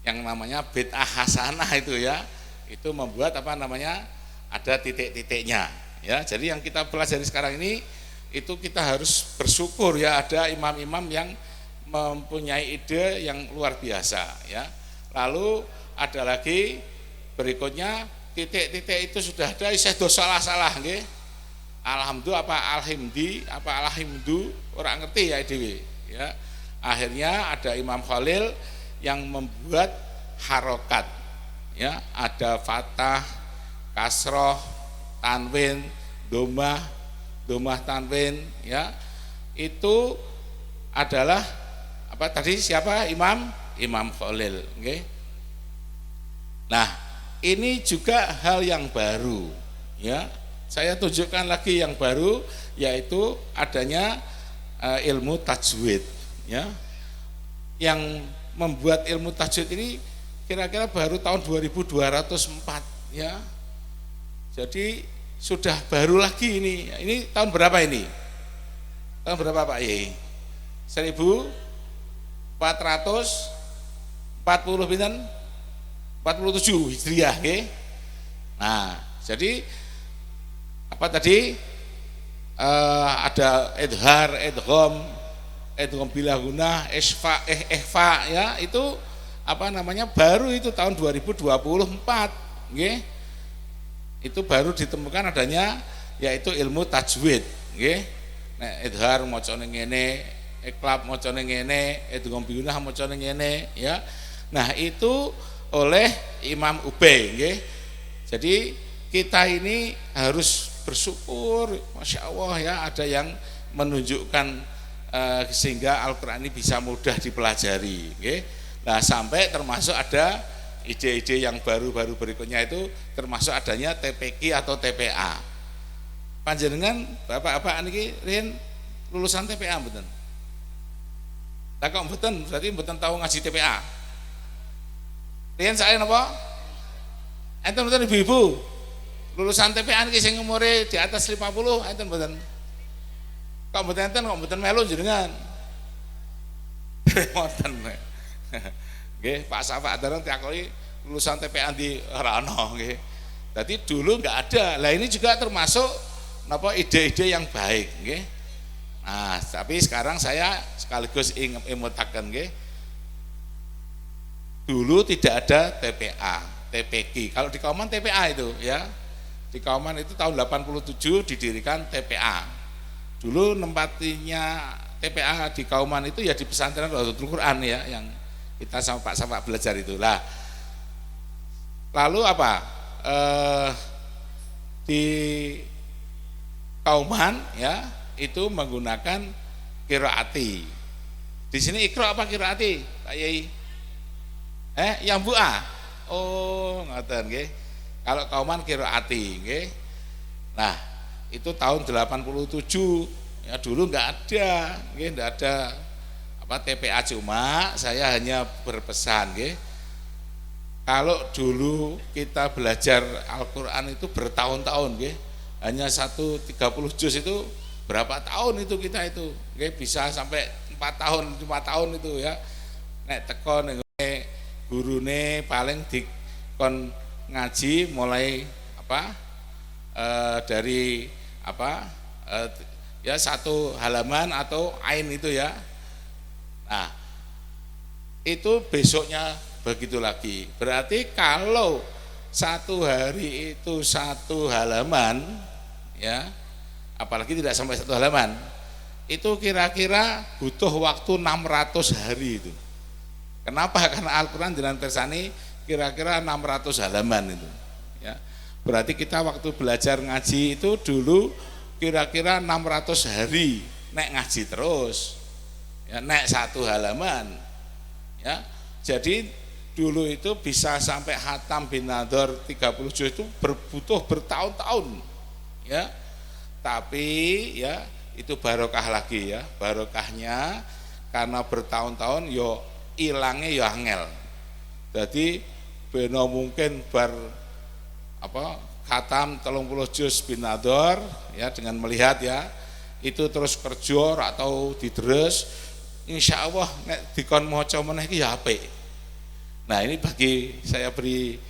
Yang namanya bid'ah hasanah itu ya. Itu membuat ada titik-titiknya ya. Jadi yang kita pelajari sekarang ini itu kita harus bersyukur ya, ada imam-imam yang mempunyai ide yang luar biasa ya. Lalu ada lagi berikutnya titik-titik itu sudah ada isih do salah-salah nggih. Alhamdulillah alhamdu orang ngerti ya dhewe ya. Akhirnya ada Imam Khalil yang membuat harokat ya, ada fathah, kasroh, tanwin, domah tanwin ya. Itu adalah tadi siapa? Imam Khalil nggih. Nah, ini juga hal yang baru ya. Saya tunjukkan lagi yang baru, yaitu adanya ilmu tajwid ya. Yang membuat ilmu tajwid ini kira-kira baru tahun 2204 ya. Jadi sudah baru lagi ini. Ini tahun berapa ini? Tahun berapa Pak Yai? 1440 pinten? 47 Hijriah nggih. Nah, jadi ada idhar, idgham bila gunah, ihfa ya, itu baru itu tahun 2024 nggih. Itu baru ditemukan adanya yaitu ilmu tajwid nggih. Nek idhar macane ngene, iqlab macane ngene, idgham bila gunah macane ngene ya. Nah, itu oleh Imam Ubay nggih. Jadi kita ini harus bersyukur, Masya Allah ya, ada yang menunjukkan sehingga Al-Quran ini bisa mudah dipelajari okay? Nah, sampai termasuk ada ide-ide yang baru-baru berikutnya itu termasuk adanya TPQ atau TPA. Panjenengan bapak-bapak niki riyen lulusan TPA mboten? Lah kok mboten, berarti mboten tahu ngaji TPA. Riyen saya napa? Enten mboten ibu-ibu? Lulusan TPA niki sing umure di atas 50 enten mboten? Kok mboten enten, kok mboten melu jenengan? Mboten. Nggih, Pak Safa Adaran takoi lulusan TPA di Rano nggih. Dadi dulu enggak ada. Lah ini juga termasuk napa ide-ide yang baik nggih. Nah, tapi sekarang saya sekaligus ingetaken nggih. Dulu tidak ada TPA, TPQ. Kalau di Kauman TPA itu ya. Di Kauman itu tahun 87 didirikan TPA. Dulu nempatinya TPA di Kauman itu ya di pesantren Raudhatul Quran ya, yang kita sama Pak Safa belajar itu. Lah, lalu di Kauman ya itu menggunakan qiraati. Di sini ikra apa qiraati, Pak Yai? Yang buah. Oh, ngoten nggih. Kalau Kauman qiraati nggih. Nah, itu tahun 87. Ya dulu enggak ada, nggih, enggak ada TPA, cuma saya hanya berpesan nggih. Kalau dulu kita belajar Al-Qur'an itu bertahun-tahun nggih. Hanya 30 juz itu berapa tahun itu kita itu, nggih, bisa sampai 4 tahun, 5 tahun itu ya. Nek teko ning gurune paling dikon ngaji mulai dari ya satu halaman atau ain itu ya. Nah, itu besoknya begitu lagi. Berarti kalau satu hari itu satu halaman, ya, apalagi tidak sampai satu halaman, itu kira-kira butuh waktu 600 hari itu. Kenapa? Karena Al-Quran dengan persani kira-kira 600 halaman itu. Ya, berarti kita waktu belajar ngaji itu dulu kira-kira 600 hari nek ngaji terus, ya, nek satu halaman. Ya, jadi dulu itu bisa sampai hatam bin nador 30 juz itu butuh bertahun-tahun, ya. Tapi ya itu barokah lagi, ya, barokahnya karena bertahun-tahun yo ilangnya yo angel. Jadi beno mungkin bar apa khatam 30 juz bin nador, ya, dengan melihat, ya, itu terus kerja atau didres, insya Allah nek dikon maca meneh iki ya apik. Nah, ini bagi saya beri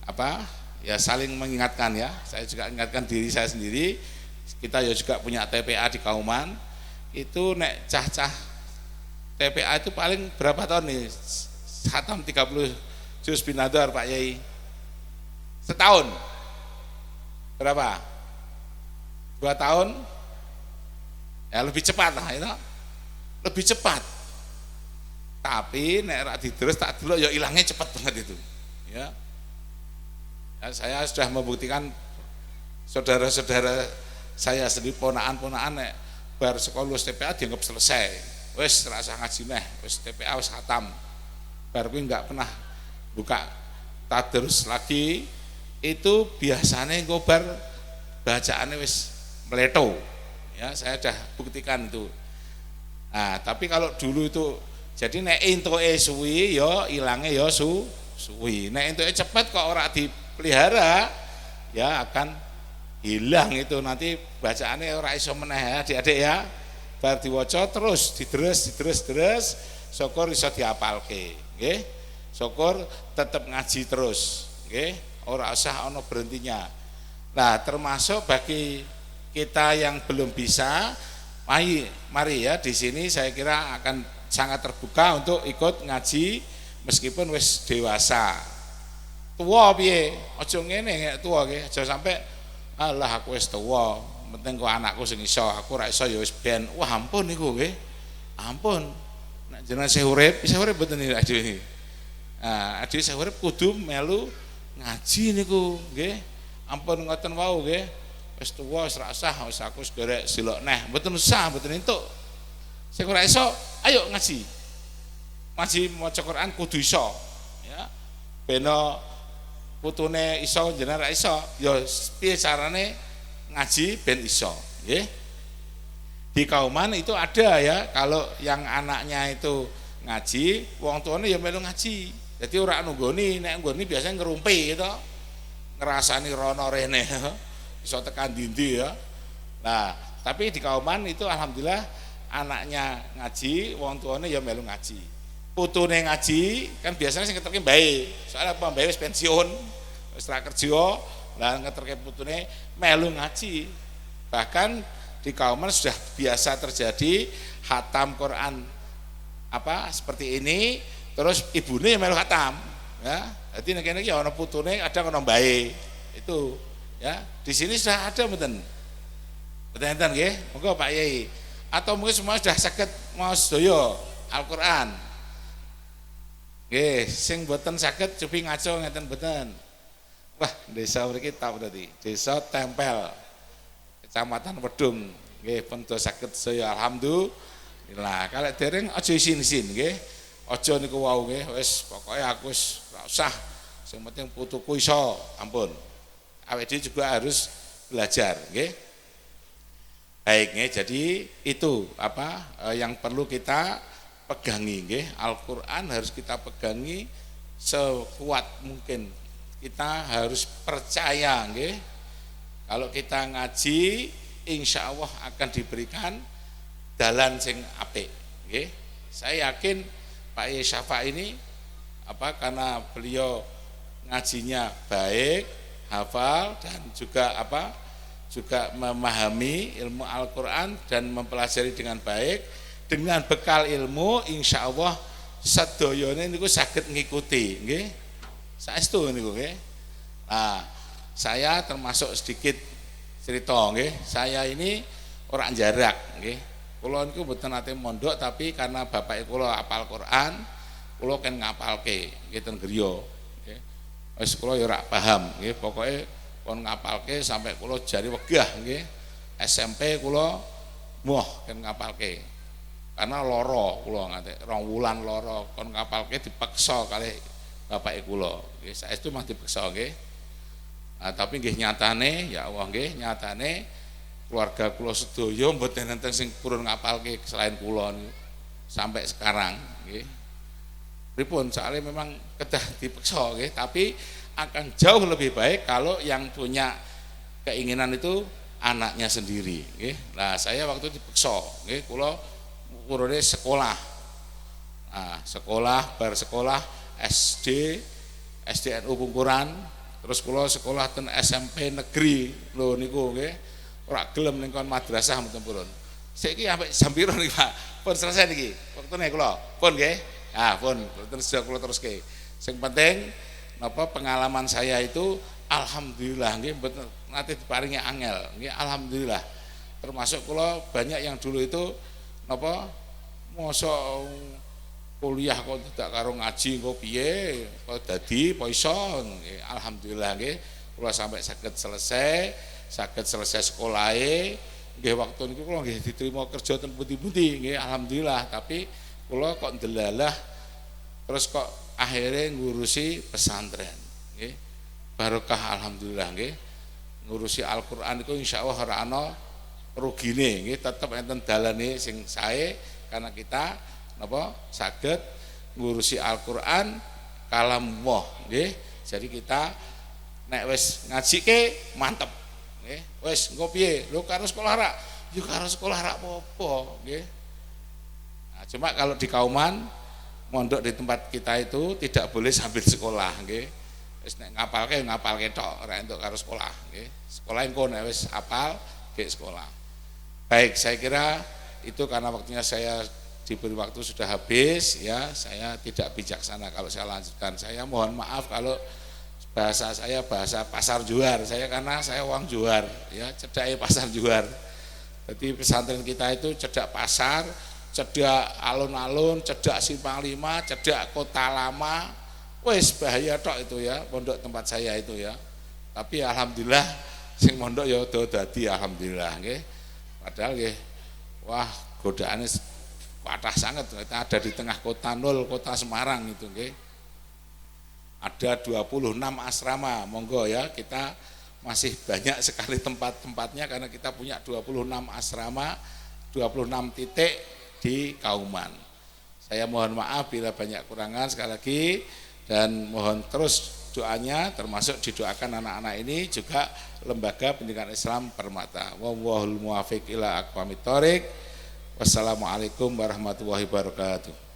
apa, ya, saling mengingatkan, ya. Saya juga ingatkan diri saya sendiri. Kita ya juga punya TPA di Kauman. Itu nek cah-cah TPA itu paling berapa tahun nih? Khatam 30 juz bin nador, Pak Yai. Setahun. Berapa? 2 tahun? Ya lebih cepat lah, itu. Lebih cepat. Tapi nek rak didres tak delok ya ilangnya cepat banget itu, ya. Ya, saya sudah membuktikan saudara-saudara saya sendiri, ponaan-ponaan nek bar sekolah TPA dianggap selesai. Wis rasa ngaji neh, wis TPA wis khatam. Bar kuwi enggak pernah buka tadrus lagi. Itu biasanya ngobar bacaannya wis meleto, ya, saya sudah buktikan itu. Nah, tapi kalau dulu itu jadi nek entuke suwi ya ilange ya suwi. Nek entuke cepet kok ora dipelihara ya akan hilang itu, nanti bacaannya ora iso meneh, adik-adik, ya. Bar diwaca terus didres syukur iso diapalke, nggih. Syukur tetap ngaji terus, nggih. Ora usah ana berhentinya. Nah, termasuk bagi kita yang belum bisa, mari ya, di sini saya kira akan sangat terbuka untuk ikut ngaji meskipun wis dewasa. Tua piye? Aja ngene nek tua nggih, aja sampai alah aku wis tua, penting kok anakku sing iso, aku ora iso ya wis ben. Wah, ampun niku nggih. Ampun. Nek jenengan isih urip mboten iki adik. Nah, adik isih urip kudu melu ngaji niku nggih. Ampun ngoten wau nggih. Wis tuwa wis ra usah, wis aku wis golek silok neh. Mboten usah, mboten entuk. Sing ora iso, ayo ngaji. Ngaji maca Quran kudu iso, ya. Beno putune iso jenengan ra iso, ya piye carane ngaji ben iso, nggih. Di Kauman itu ada, ya, kalau yang anaknya itu ngaji, wong tuane ya melu ngaji. Jadi ora nunggoni, nek nunggoni biasanya ngerumpi gitu. Ngerasani rono rene. Iso tekan dindi, ya. Nah, tapi di Kauman itu alhamdulillah anaknya ngaji, wong tuane ya melu ngaji. Putune ngaji, kan biasanya sing ngeterke mbae. Soalnya apa, mbae wis pensiun, wis ra kerja, lah ngeterke putune melu ngaji. Bahkan di Kauman sudah biasa terjadi khatam Quran apa seperti ini, terus ibune melu khatam, ya. Jadi nek kene iki ana putune, kadang ana mbae. Itu, ya. Di sini sudah ada mboten? Mboten enten nggih? Monggo Pak Yai. Atau mungkin semua sudah saged maos sedaya Al-Qur'an. Nggih, sing mboten saged cobi ngaco ngeten mboten. Wah, desa mriki tak berarti. Desa Tempel, Kecamatan Wedung. Nggih, pun saged saya alhamdulillah. Kalau dereng aja isin-isin nggih. Aja niku wau nggih, wis pokoke aku wis ora usah. Sing penting putuku iso, ampun. Awake dhewe juga harus belajar, nggih. Baik, nggih, jadi itu apa yang perlu kita pegangi, nggih. Al-Qur'an harus kita pegangi sekuat mungkin. Kita harus percaya, nggih. Kalau kita ngaji, insya Allah akan diberikan dalan sing apik, nggih. Saya yakin Pak Yai Syafa ini apa karena beliau ngajinya baik, hafal dan juga apa juga memahami ilmu Al-Quran dan mempelajari dengan baik. Dengan bekal ilmu insya Allah sedayane niku saged ngikuti nggih. Saestu niku nggih. Nah, saya termasuk sedikit cerita nggih. Saya ini orang jarak nggih. Kula niku mboten nate mondok tapi karena bapak kula hafal Quran, kula kan ngapalke nggih ten griya nggih. Wis kula ya ora paham nggih, pokoke kon ngapalke sampai kula jari wegah nggih. SMP kula moh kan ngapalke. Karena loro kula ngate 2 wulan loro kon ngapalke dipeksa kalih bapak kula. Nggih, saestu mah dipeksa nggih. Nah, tapi nggih nyatane ya Allah nggih nyatane keluarga kula sedaya mboten enten sing purun ngapalke selain kula sampai sekarang nggih. Pripun soalnya memang kedah dipeksa nggih, tapi akan jauh lebih baik kalau yang punya keinginan itu anaknya sendiri nggih. Nah, saya waktu dipeksa nggih kula purune sekolah. Nah, sekolah bar sekolah SD, SDNU Pungkuran, terus kula sekolah ten SMP negeri lho niku nggih. Ora gelem ning kon madrasah mboten purun. Saiki sampai jam piro niki, Pak? Pun selesai niki. Wektune kula. Pun nggih. Ah, pun terus kula teruske. Sing penting napa pengalaman saya itu alhamdulillah nggih mboten nate diparingi angel nggih alhamdulillah. Termasuk kula banyak yang dulu itu napa mosok kuliah kok tidak karo ngaji kok piye kok dadi apa iso nggih alhamdulillah nggih kula sampai saged selesai sekolahe nggih waktu niku kula nggih diterima kerja ten pundi-pundi nggih alhamdulillah tapi kula kok ndelalah terus kok akhirnya ngurusi pesantren nggih barokah alhamdulillah nggih ngurusi Al-Qur'an iku insyaallah ora ana rugine nggih tetep enten dalane sing sae karena kita napa saged ngurusi Al-Qur'an kalamullah nggih. Jadi kita nek wis ngajike mantep nggih. Wis engko piye? Lho karo sekolah rak. Yo karo sekolah rak apa nggih. Nah, cuma kalau di Kauman mondok di tempat kita itu tidak boleh sambil sekolah nggih. Wis nek ngapalke tok ora entuk karo sekolah nggih. Sekolah engko nek wis hafal nggih sekolah. Baik, saya kira itu karena waktunya saya diberi waktu sudah habis ya, saya tidak bijaksana kalau saya lanjutkan. Saya mohon maaf kalau bahasa saya bahasa pasar juar. Saya karena saya uang juar ya, cedak pasar juar. Jadi pesantren kita itu cedak pasar, cedak alun-alun, cedak Simpang 5, cedak Kota Lama. Wes bahaya tok itu ya, pondok tempat saya itu ya. Tapi alhamdulillah sing mondok ya do dadi alhamdulillah nggih. Padahal nggih wah godaane patah sangat, kita ada di tengah kota nol, kota Semarang itu nggih. Ada 26 asrama, monggo ya, kita masih banyak sekali tempat-tempatnya karena kita punya 26 asrama, 26 titik di Kauman. Saya mohon maaf bila banyak kurangan sekali lagi dan mohon terus doanya termasuk didoakan anak-anak ini juga Lembaga Pendidikan Islam Permata. Wallahul muwaffiq ila aqwamit thoriq. Wassalamualaikum warahmatullahi wabarakatuh.